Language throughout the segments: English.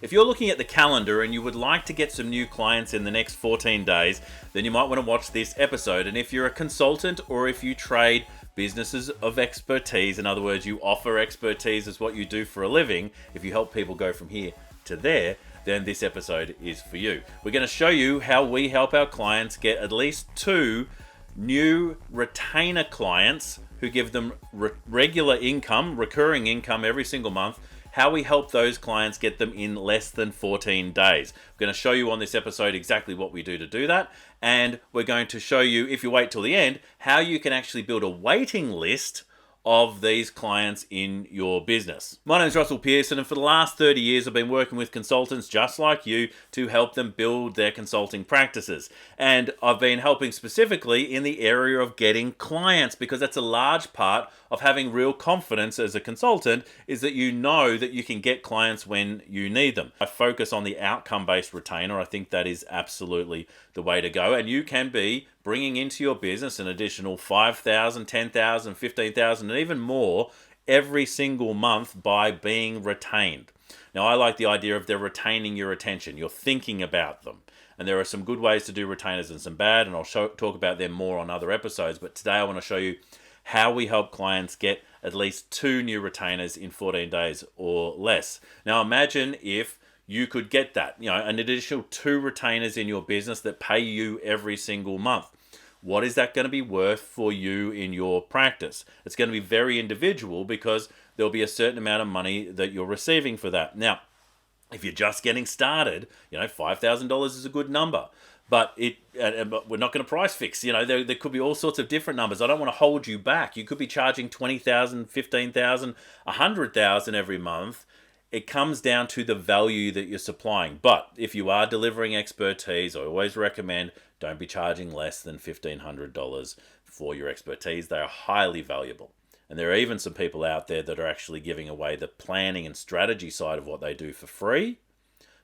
If you're looking at the calendar and you would like to get some new clients in the next 14 days, then you might want to watch this episode. And if you're a consultant or if you trade businesses of expertise, in other words, you offer expertise as what you do for a living, if you help people go from here to there, then this episode is for you. We're going to show you how we help our clients get at least 2 new retainer clients who give them regular income, recurring income every single month. How we help those clients get them in less than 14 days. I'm going to show you on this episode exactly what we do that. And we're going to show you, if you wait till the end, how you can actually build a waiting list of these clients in your business. My name is Russell Pearson, and for the last 30 years I've been working with consultants just like you to help them build their consulting practices. And I've been helping specifically in the area of getting clients, because that's a large part of having real confidence as a consultant, is that you know that you can get clients when you need them. I focus on the outcome-based retainer. I think that is absolutely the way to go, and you can be bringing into your business an additional 5,000, 10,000, 15,000, and even more every single month by being retained. Now, I like the idea of they're retaining your attention. You're thinking about them. And there are some good ways to do retainers and some bad, and I'll talk about them more on other episodes. But today I want to show you how we help clients get at least 2 new retainers in 14 days or less. Now, imagine if you could get that, an additional 2 retainers in your business that pay you every single month. What is that going to be worth for you in your practice? It's going to be very individual, because there'll be a certain amount of money that you're receiving for that. Now, if you're just getting started, $5,000 is a good number. But we're not going to price fix. There could be all sorts of different numbers. I don't want to hold you back. You could be charging $20,000, $15,000, $100,000 every month. It comes down to the value that you're supplying. But if you are delivering expertise, I always recommend don't be charging less than $1,500 for your expertise. They are highly valuable. And there are even some people out there that are actually giving away the planning and strategy side of what they do for free,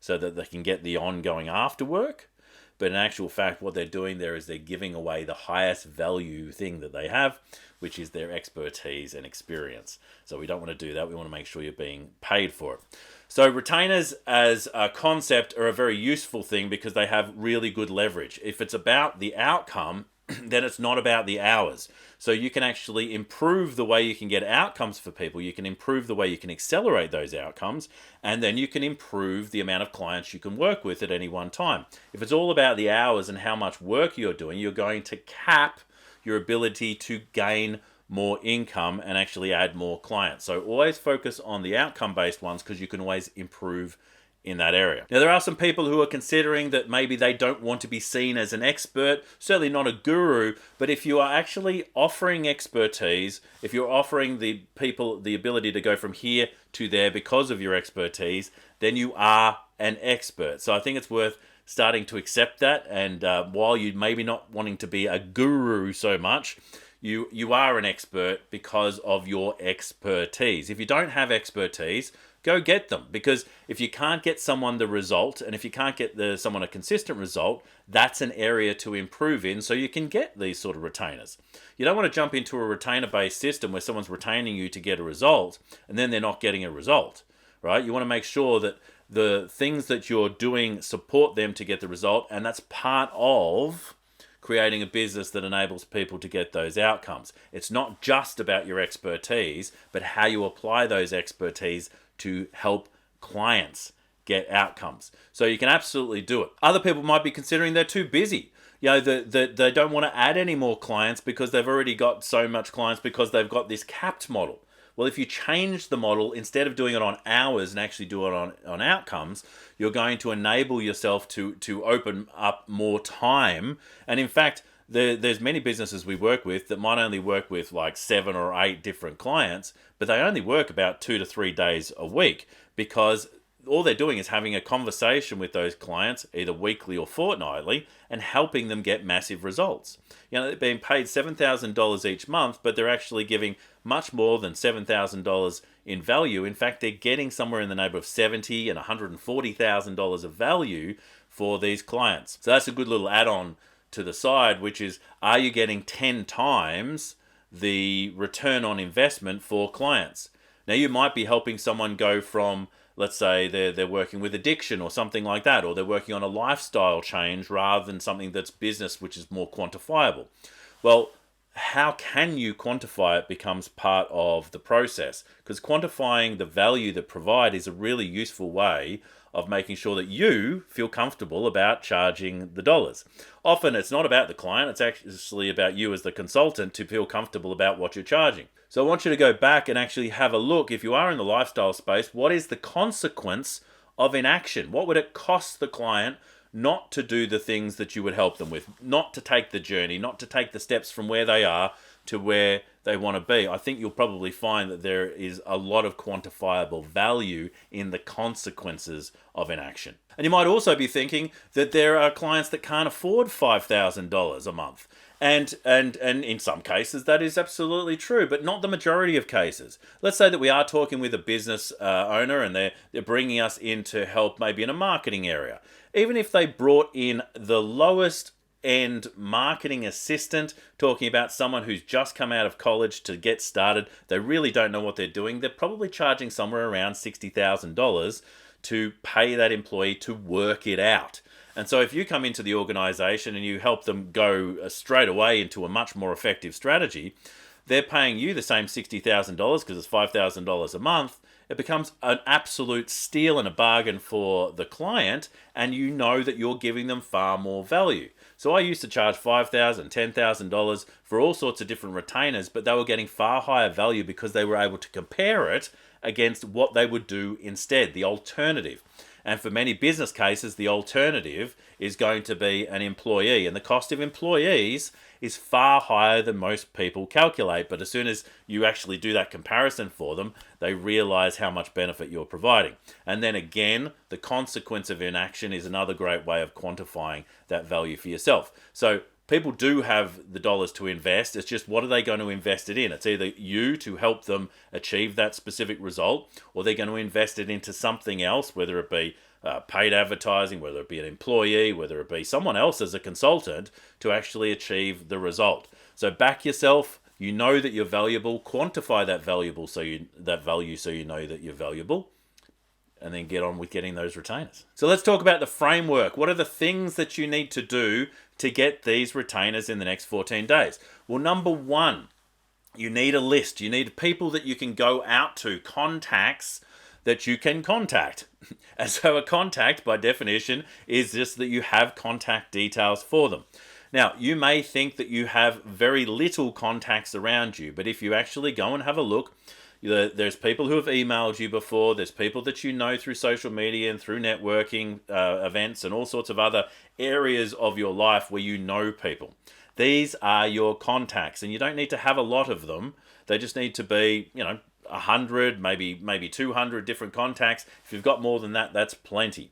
so that they can get the ongoing after work. But in actual fact, what they're doing there is they're giving away the highest value thing that they have, which is their expertise and experience. So we don't want to do that. We want to make sure you're being paid for it. So retainers as a concept are a very useful thing, because they have really good leverage. If it's about the outcome, then it's not about the hours. So you can actually improve the way you can get outcomes for people. You can improve the way you can accelerate those outcomes, and then you can improve the amount of clients you can work with at any one time. If it's all about the hours and how much work you're doing, you're going to cap your ability to gain more income and actually add more clients. So always focus on the outcome-based ones, because you can always improve in that area. Now, there are some people who are considering that maybe they don't want to be seen as an expert, certainly not a guru, but if you are actually offering expertise, if you're offering the people the ability to go from here to there because of your expertise, then you are an expert. So I think it's worth starting to accept that, and while you maybe not wanting to be a guru so much, you are an expert because of your expertise. If you don't have expertise, go get them, because if you can't get someone the result, and if you can't get someone a consistent result, that's an area to improve in, so you can get these sort of retainers. You don't want to jump into a retainer-based system where someone's retaining you to get a result, and then they're not getting a result, right? You want to make sure that the things that you're doing support them to get the result, and that's part of creating a business that enables people to get those outcomes. It's not just about your expertise, but how you apply those expertise to help clients get outcomes. So you can absolutely do it. Other people might be considering they're too busy. They don't want to add any more clients because they've already got so much clients, because they've got this capped model. Well, if you change the model, instead of doing it on hours and actually do it on outcomes, you're going to enable yourself to open up more time. And in fact, there's many businesses we work with that might only work with like 7 or 8 different clients, but they only work about 2 to 3 days a week, because all they're doing is having a conversation with those clients, either weekly or fortnightly, and helping them get massive results. They're being paid $7,000 each month, but they're actually giving much more than $7,000 in value. In fact, they're getting somewhere in the neighborhood of $70,000 and $140,000 of value for these clients. So that's a good little add-on to the side, which is, are you getting 10 times the return on investment for clients? Now, you might be helping someone go from let's say they're working with addiction or something like that, or they're working on a lifestyle change rather than something that's business, which is more quantifiable. Well, how can you quantify it becomes part of the process, because quantifying the value that provide is a really useful way of making sure that you feel comfortable about charging the dollars. Often it's not about the client, it's actually about you as the consultant to feel comfortable about what you're charging. So I want you to go back and actually have a look, if you are in the lifestyle space, what is the consequence of inaction? What would it cost the client not to do the things that you would help them with, not to take the journey, not to take the steps from where they are to where they want to be? I think you'll probably find that there is a lot of quantifiable value in the consequences of inaction. And you might also be thinking that there are clients that can't afford $5,000 a month. And in some cases that is absolutely true, but not the majority of cases. Let's say that we are talking with a business owner and they're bringing us in to help maybe in a marketing area. Even if they brought in the lowest end marketing assistant, talking about someone who's just come out of college to get started, they really don't know what they're doing, they're probably charging somewhere around $60,000 to pay that employee to work it out. And so if you come into the organization and you help them go straight away into a much more effective strategy, they're paying you the same $60,000 because it's $5,000 a month. It becomes an absolute steal and a bargain for the client, and you know that you're giving them far more value. So I used to charge $5,000, $10,000 for all sorts of different retainers, but they were getting far higher value because they were able to compare it against what they would do instead, the alternative. And for many business cases, the alternative is going to be an employee. And the cost of employees is far higher than most people calculate. But as soon as you actually do that comparison for them, they realize how much benefit you're providing. And then again, the consequence of inaction is another great way of quantifying that value for yourself. So people do have the dollars to invest. It's just, what are they going to invest it in? It's either you to help them achieve that specific result, or they're going to invest it into something else, whether it be paid advertising, whether it be an employee, whether it be someone else as a consultant to actually achieve the result. So back yourself. You know that you're valuable. Quantify that value so you know that you're valuable. And then get on with getting those retainers. So let's talk about the framework. What are the things that you need to do to get these retainers in the next 14 days? Well, number one, you need a list. You need people that you can go out to, contacts that you can contact. And so a contact, by definition, is just that you have contact details for them. Now, you may think that you have very little contacts around you, but if you actually go and have a look, there's people who have emailed you before, there's people that you know through social media and through networking events and all sorts of other areas of your life where you know people. These are your contacts, and you don't need to have a lot of them. They just need to be, 100, maybe 200 different contacts. If you've got more than that, that's plenty.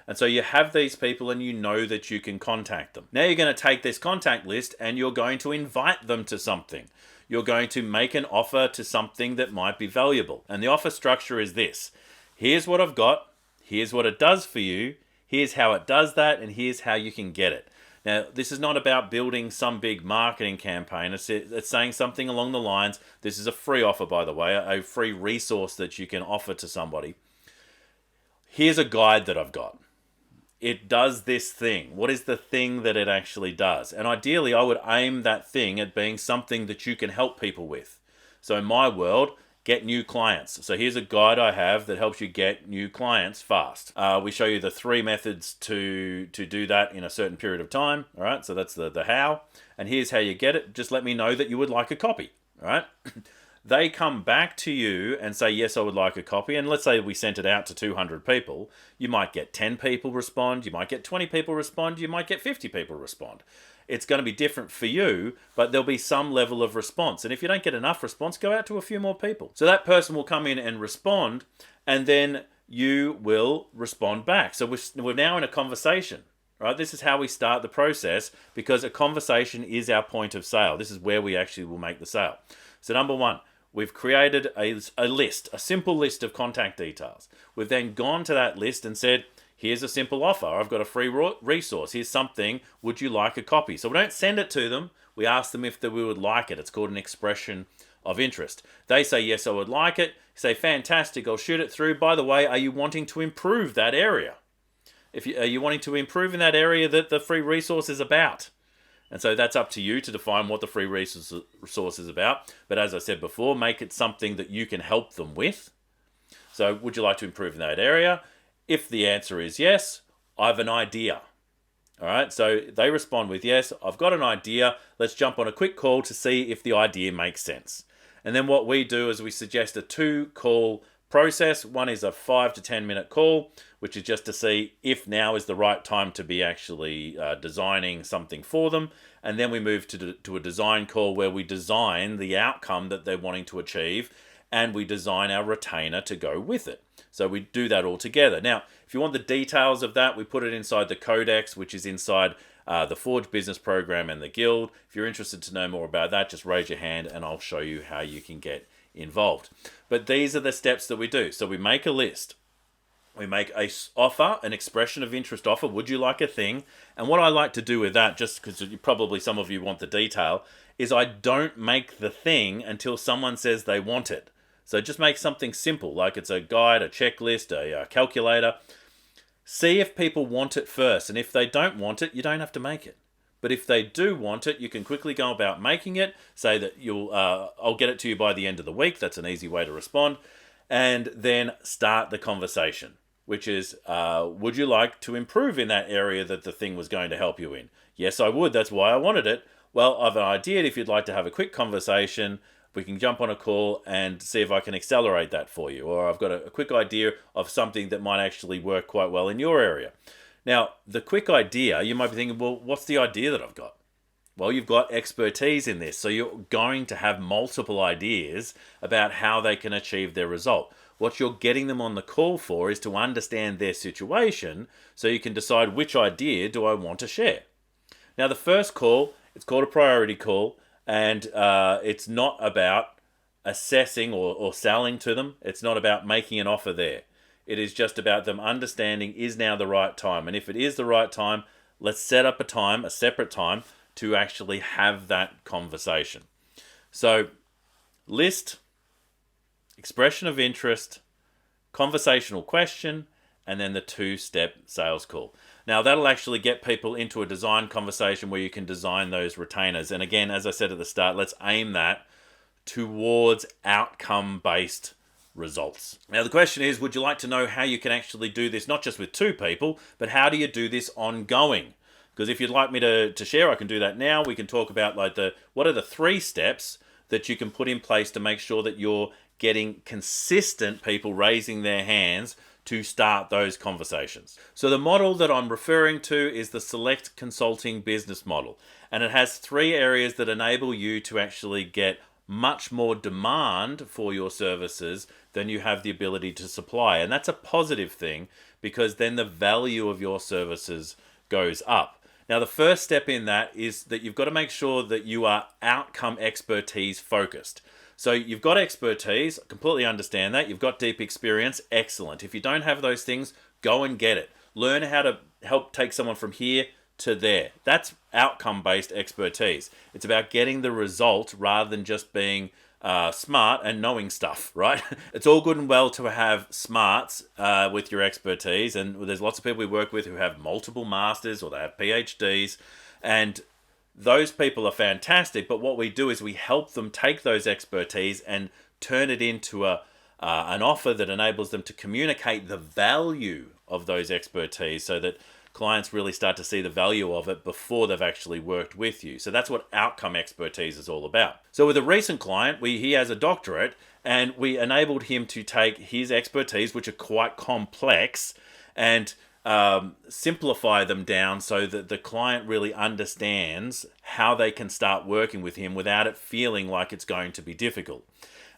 And so you have these people and you know that you can contact them. Now you're going to take this contact list and you're going to invite them to something. You're going to make an offer to something that might be valuable. And the offer structure is this. Here's what I've got. Here's what it does for you. Here's how it does that. And here's how you can get it. Now, this is not about building some big marketing campaign. It's saying something along the lines, this is a free offer, by the way, a free resource that you can offer to somebody. Here's a guide that I've got. It does this thing. What is the thing that it actually does? And ideally, I would aim that thing at being something that you can help people with. So in my world, get new clients. So here's a guide I have that helps you get new clients fast. We show you the 3 methods to do that in a certain period of time. All right, so that's the how. And here's how you get it. Just let me know that you would like a copy. All right. They come back to you and say, yes, I would like a copy. And let's say we sent it out to 200 people. You might get 10 people respond. You might get 20 people respond. You might get 50 people respond. It's going to be different for you, but there'll be some level of response. And if you don't get enough response, go out to a few more people. So that person will come in and respond, and then you will respond back. So we're now in a conversation. Right? This is how we start the process, because a conversation is our point of sale. This is where we actually will make the sale. So number one, we've created a list, a simple list of contact details. We've then gone to that list and said, here's a simple offer. I've got a free resource. Here's something. Would you like a copy? So we don't send it to them. We ask them if we would like it. It's called an expression of interest. They say, yes, I would like it. You say, fantastic, I'll shoot it through. By the way, are you wanting to improve that area? Are you wanting to improve in that area that the free resource is about? And so that's up to you to define what the free resource is about. But as I said before, make it something that you can help them with. So would you like to improve in that area? If the answer is yes, I have an idea. All right, so they respond with yes, I've got an idea. Let's jump on a quick call to see if the idea makes sense. And then what we do is we suggest a 2-call process. One is a 5 to 10 minute call, which is just to see if now is the right time to be actually designing something for them. And then we move to a design call where we design the outcome that they're wanting to achieve, and we design our retainer to go with it. So we do that all together. Now, if you want the details of that, we put it inside the codex, which is inside the Forge Business Program and the Guild. If you're interested to know more about that, just raise your hand and I'll show you how you can get involved. But these are the steps that we do. So we make a list. We make a offer, an expression of interest offer. Would you like a thing? And what I like to do with that, just because probably some of you want the detail, is I don't make the thing until someone says they want it. So just make something simple, like it's a guide, a checklist, a calculator. See if people want it first. And if they don't want it, you don't have to make it. But if they do want it, you can quickly go about making it. Say that I'll get it to you by the end of the week. That's an easy way to respond. And then start the conversation, which is, would you like to improve in that area that the thing was going to help you in? Yes, I would. That's why I wanted it. Well, I've an idea. If you'd like to have a quick conversation, we can jump on a call and see if I can accelerate that for you. Or I've got a quick idea of something that might actually work quite well in your area. Now, the quick idea, you might be thinking, well, what's the idea that I've got? Well, you've got expertise in this. So you're going to have multiple ideas about how they can achieve their result. What you're getting them on the call for is to understand their situation so you can decide which idea do I want to share. Now, the first call, it's called a priority call. And it's not about assessing or selling to them. It's not about making an offer there. It is just about them understanding, is now the right time? And if it is the right time, let's set up a separate time, to actually have that conversation. So list, expression of interest, conversational question, and then the 2-step sales call. Now, that'll actually get people into a design conversation where you can design those retainers. And again, as I said at the start, let's aim that towards outcome-based results. Now, the question is, would you like to know how you can actually do this, not just with 2 people, but how do you do this ongoing? Because if you'd like me to share, I can do that now. We can talk about what are the 3 steps that you can put in place to make sure that you're getting consistent people raising their hands to start those conversations. So the model that I'm referring to is the Select Consulting business model. And it has 3 areas that enable you to actually get much more demand for your services than you have the ability to supply. And that's a positive thing, because then the value of your services goes up. Now, the first step in that is that you've got to make sure that you are outcome expertise focused. So you've got expertise, completely understand that. You've got deep experience, excellent. If you don't have those things, go and get it. Learn how to help take someone from here to there. That's outcome-based expertise. It's about getting the result rather than just being smart and knowing stuff, right? It's all good and well to have smarts with your expertise, and there's lots of people we work with who have multiple masters or they have PhDs, and those people are fantastic, but what we do is we help them take those expertise and turn it into an offer that enables them to communicate the value of those expertise so that clients really start to see the value of it before they've actually worked with you. So that's what outcome expertise is all about. So with a recent client, he has a doctorate, and we enabled him to take his expertise, which are quite complex, and simplify them down so that the client really understands how they can start working with him without it feeling like it's going to be difficult.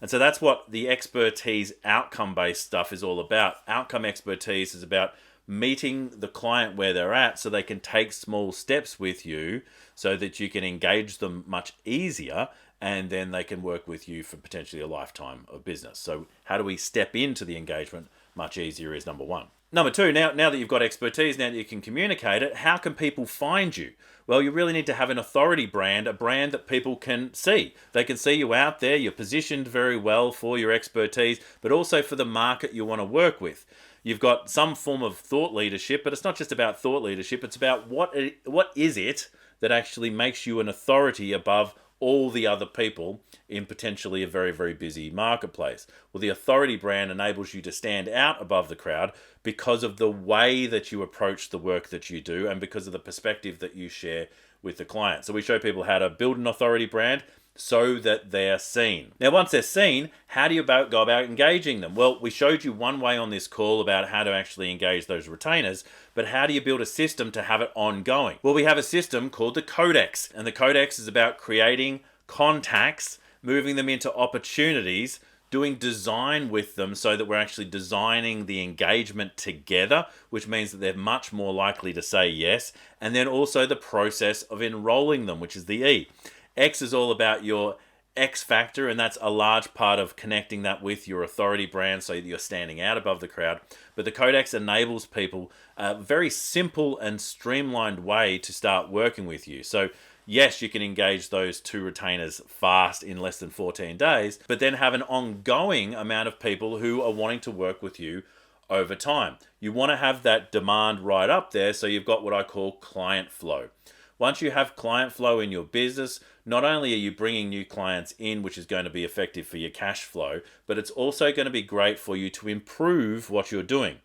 And so that's what the expertise outcome-based stuff is all about. Outcome expertise is about meeting the client where they're at so they can take small steps with you so that you can engage them much easier, and then they can work with you for potentially a lifetime of business. So how do we step into the engagement much easier is number 1. Number two, now that you've got expertise, now that you can communicate it, how can people find you? Well, you really need to have an authority brand, a brand that people can see. They can see you out there, you're positioned very well for your expertise, but also for the market you want to work with. You've got some form of thought leadership, but it's not just about thought leadership, it's about what is it that actually makes you an authority above all the other people in potentially a very, very busy marketplace. Well, the authority brand enables you to stand out above the crowd because of the way that you approach the work that you do and because of the perspective that you share with the client. So we show people how to build an authority brand so that they're seen. Now, once they're seen, how do you go about engaging them? Well, we showed you one way on this call about how to actually engage those retainers, but how do you build a system to have it ongoing? Well, we have a system called the Codex, and the Codex is about creating contacts, moving them into opportunities, doing design with them so that we're actually designing the engagement together, which means that they're much more likely to say yes, and then also the process of enrolling them, which is the E. X is all about your X factor, and that's a large part of connecting that with your authority brand so that you're standing out above the crowd. But the Codex enables people a very simple and streamlined way to start working with you. So yes, you can engage those 2 retainers fast in less than 14 days, but then have an ongoing amount of people who are wanting to work with you over time. You want to have that demand right up there, so you've got what I call client flow. Once you have client flow in your business, not only are you bringing new clients in, which is going to be effective for your cash flow, but it's also going to be great for you to improve what you're doing.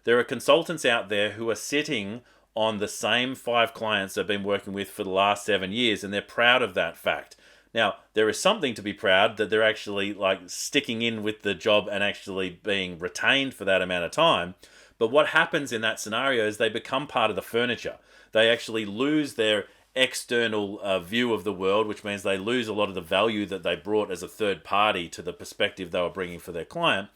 There are consultants out there who are sitting on the same 5 clients they've been working with for the last 7 years, and they're proud of that fact. Now, there is something to be proud that they're actually sticking in with the job and actually being retained for that amount of time. But what happens in that scenario is they become part of the furniture. They actually lose their external view of the world, which means they lose a lot of the value that they brought as a third party to the perspective they were bringing for their client,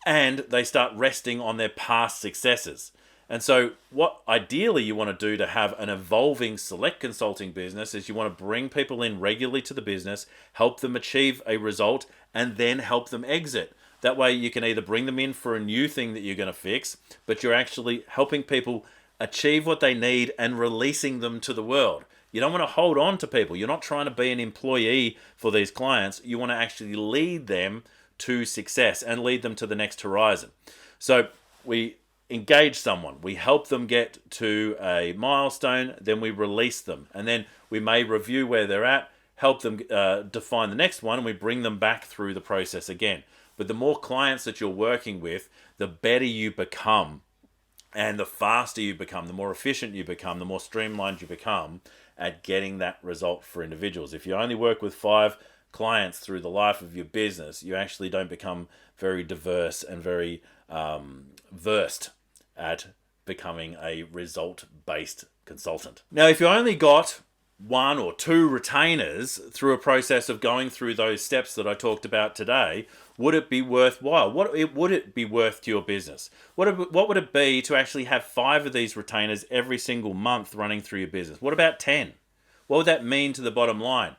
and they start resting on their past successes. And so what ideally you want to do to have an evolving select consulting business is you want to bring people in regularly to the business, help them achieve a result, and then help them exit. That way you can either bring them in for a new thing that you're going to fix, but you're actually helping people achieve what they need and releasing them to the world. You don't want to hold on to people. You're not trying to be an employee for these clients. You want to actually lead them to success and lead them to the next horizon. So we engage someone, we help them get to a milestone, then we release them, and then we may review where they're at, help them define the next one, and we bring them back through the process again. But the more clients that you're working with, the better you become. And the faster you become, the more efficient you become, the more streamlined you become at getting that result for individuals. If you only work with 5 clients through the life of your business, you actually don't become very diverse and very versed at becoming a result-based consultant. Now, if you only got 1 or 2 retainers through a process of going through those steps that I talked about today, would it be worthwhile? Would it be worth to your business? What would it be to actually have 5 of these retainers every single month running through your business? What about 10? What would that mean to the bottom line?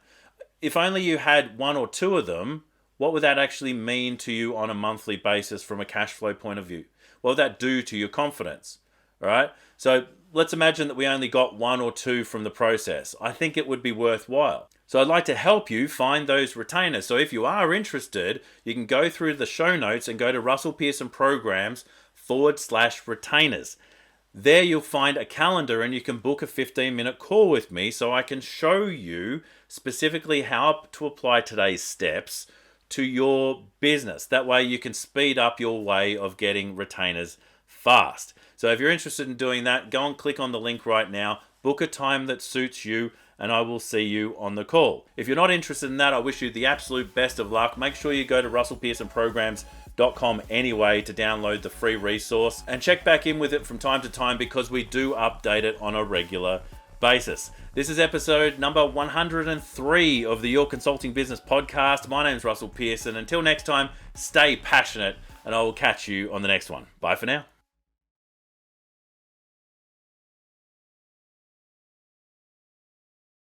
If only you had 1 or 2 of them, what would that actually mean to you on a monthly basis from a cash flow point of view? What would that do to your confidence? All right. So let's imagine that we only got 1 or 2 from the process. I think it would be worthwhile. So I'd like to help you find those retainers. So if you are interested, you can go through the show notes and go to Russell Pearson Programs/retainers. There you'll find a calendar and you can book a 15-minute call with me so I can show you specifically how to apply today's steps to your business. That way you can speed up your way of getting retainers fast. So if you're interested in doing that, go and click on the link right now, book a time that suits you, and I will see you on the call. If you're not interested in that, I wish you the absolute best of luck. Make sure you go to russellpearsonprograms.com anyway to download the free resource and check back in with it from time to time because we do update it on a regular basis. This is episode number 103 of the Your Consulting Business podcast. My name's Russell Pearson. Until next time, stay passionate and I will catch you on the next one. Bye for now.